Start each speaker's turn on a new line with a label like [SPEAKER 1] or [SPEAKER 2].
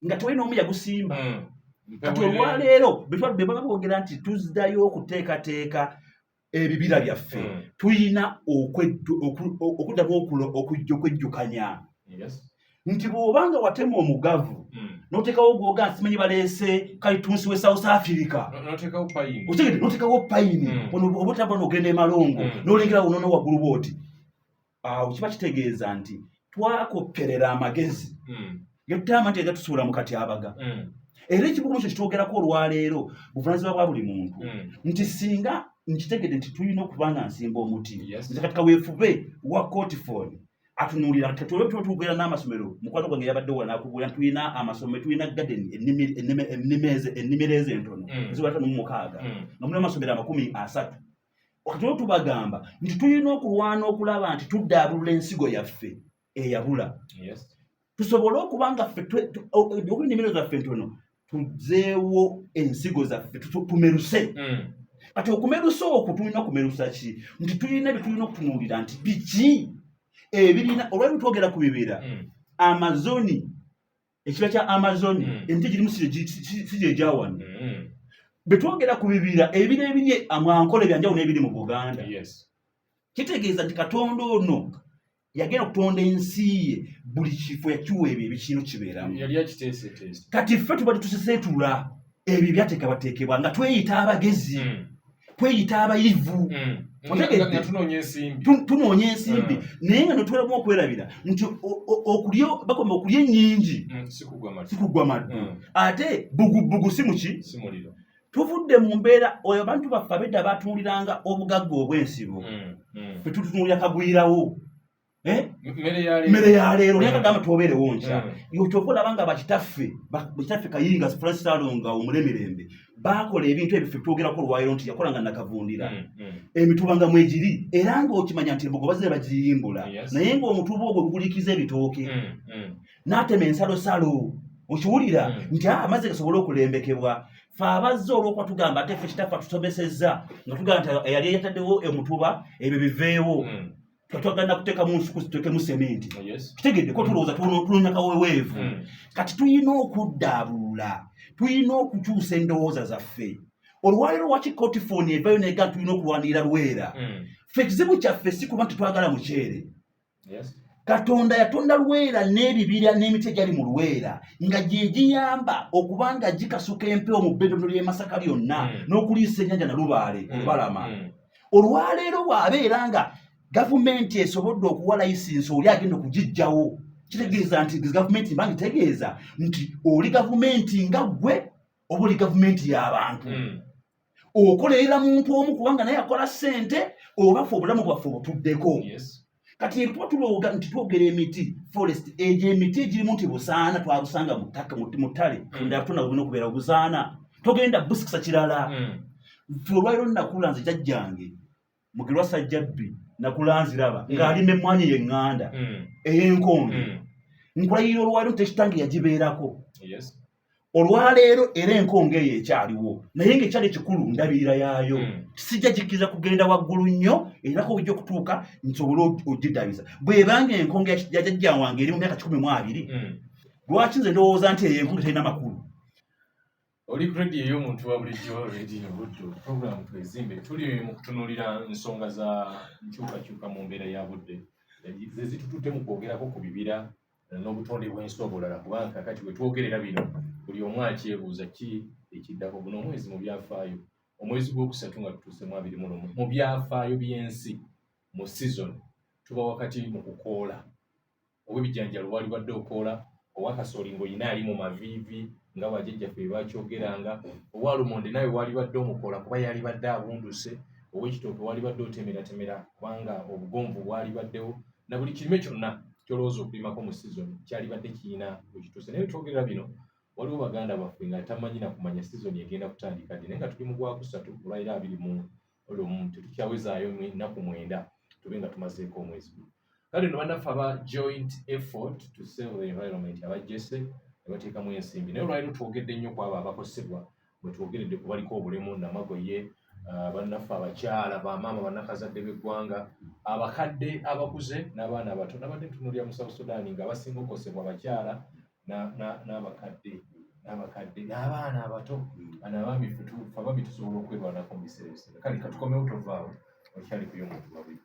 [SPEAKER 1] nga tolina omu yagusimba kati olwaleero be baba boogera nti tuzzayo okuteekateeka ebibira byaffe tuyina okuddamu okwejjukanya nti bw'obanga watema omugavu n'oteekawo gwoga simanyi baleese kalitunsi we South Africa n'oteekawo payini obutaba n'ogenda emalongo n'olengera wonono waggulu booti awo kiba kitegeeza nti twakopperera amagezi getutama nti egatusuula mu katyabaga era ekibugumu kyo kitwogerako olwaleero buvunaanyizibwa bwa buli muntu nti singa nkitegedde nti tulina okuba nga nsimba omuti nti katika weefube wa cotifoni atunuulira tetwogera n'amasomero mukwano gwange yabadde wanakugula tulina amasomero tulina garden ennimiro ezentono eziwatano mu mukaaga nga mulina amasomero 30 okati tubagamba nti tulina okulwana okulaba nti tuddaabulula ensigo yaffe eyabula tusobole okuba nga ffe ennimiro zaffe ntono tuzeewo ensigo zaffe tumeruse kati okumerusa okwo tulina okumerusa ki nti tulina byetulina okutunuulira nti biki ebirina olwali twogera ku bibira amazoni ekibira kya amazoni emiti girimu si gyegyawana betwogera ku bibira ebira ebiri amwankole byanjawulo n'ebiri mu Buganda kitegeeza nti Katonda ono yagenda kutonda ensi ye buli kifo yakiwa ebyo ebikino kibeeramu kati ffe tubadde tusesetula ebyo byateekebwateekebwa nga tweyita abagezi tweyita abayivu tunoonya ensimbi naye nga netweramu okwerabira nti bakoma okulya ennyingi sikugwa maddu ate bugubugu si muki tuvudde mu mbeera oyo abantu baffe abedda batunuuliranga obugagga obw'ensibo ffe tutunuulira kagwirawo mmere ya leero naye kagamba tuobeerewo nkya kyova olaba nga bakitaffe Kayinga Francis Alonga Omulemirembe bakola ebintu ebyo ffe twogerako olwaleero nti yakolanga nakavundira emituba nga mwegiri era ng'okimanya nti embogo bazire bagiyimbula naye ng'omutuba ogwo gugulikiza ebitooke n'atema ensalosalo okiwulira nti amazzi gasobole okulembekebwa fe abazze olw'okuba tugamba ate ffe kitaffe atusomesezza nga tugamba nti eyali yataddewo emutuba ebyo biveewo twagenda kuteekamu nsuku zituteekemu sementi kitegedde ko tulowooza tulonnya kaweweevu kati tulina okuddaabulula tulina okukyusa endowooza zaffe olwaleero waki kotifoni evayo neega tulina okulwanirira Lwera ffe ekizibu kyaffe si kuba nti twagala muceere Katonda yatonda Lwera n'ebibira n'emiti egyali mu Lwera nga gye giyamba okuba nga gikasuka empewo mu bbendonero ly'e Masaka lyonna n'okuliisa ennyanja na Lubaale olubalama olwaleero bw'abeera nga gavumenti esobodde okuwa layisinsi oli agenda okugijjawo kitegeeza nti gavumenti mbanga itegeeza nti oli gavumenti nga ggwe oba oli gavumenti y'abantu okolerera muntu omu kubanga naye akola ssente oba ffe obulamu bwaffe obutuddeko kati ebituba tulooga nti twogera emiti forest egyo emiti egirimu nti busaana twabusanga mu ttaka mu ttale ndaatona bulina okubeera busaana togenda busikisa kirala olwaliro nakula nze jjajjange mugirwa Sajjabbi nakula nziraba ng'alima emmwanyi y'eŋŋanda ey'enkonge nkulayira olwaliro nti ekitange yagibeerako olwaleero era enkonge eyo ekyaliwo naye ng'ekyali ekikulu ndabirira yaayo sijja gikkiriza kugenda waggulu nnyo erako bijja okutuuka nsobole ogiddabiza bw'ebanga enkonge yajjajja wange eri mu myaka 12 lwaki nze ndowooza nti eyo enkonge talina makulu
[SPEAKER 2] oli ku radio ey'omuntu wa bulijjo radio budde program Twezimbe tuli mu kutunuulira ensonga za nkyukakyuka mu mbeera ya budde ze zitututte mu kwogerako ku bibira n'obutonde bw'ensi obulala kubanga kakati bwe twogerera bino buli omu akyebuuza ki ekiddako guno omwezi mu byafaayo omwezi gw'okusatu nga tutuuse mu 21 mu byafaayo by'ensi mu season tuba wakati mu kukoola ow'ebijanjalo wali badde okoola owakasooli ng'olina ali mu maviivi nga bajjajjaffe bakyogeranga owalumonde nawe wali badde omukoola kuba yali badde abunduse ow'ekitooke wali badde otemeratemera kubanga obugonvu bwali baddewo na buli kirime kyonna kyolowooza okulimako mu season kyali badde kiyina bwekituuse naye twogerera bino waliwo baganda baffe nga tamanyi na kumanya season egenda kutandika ddi naye nga tuli mu Gwakusatu olwaliro 21 tetukyawezaayo ennaku 9 tube nga tumazeeko omwezi guno kale no bannaffe aba joint effort to save the environment abajjese ne bateekamu ensimbi naye olwaliro twogedde nnyo ku abo abakosebwa bwe twogeredde ku baliko obulemu namagoye bannaffe abakyala bamaama bannakazadde b'eggwanga abakadde abakuze n'abaana abato nabadde ntunuulira mu South Sudan nga abasinga okukosebwa abakyala n'abakadde wadde n'abaana abato bano abaami ffe abaami tusobola okwerwanako mu biseera ebisinga kale katukomewo tovaawo okyali kuyo omuntu babiri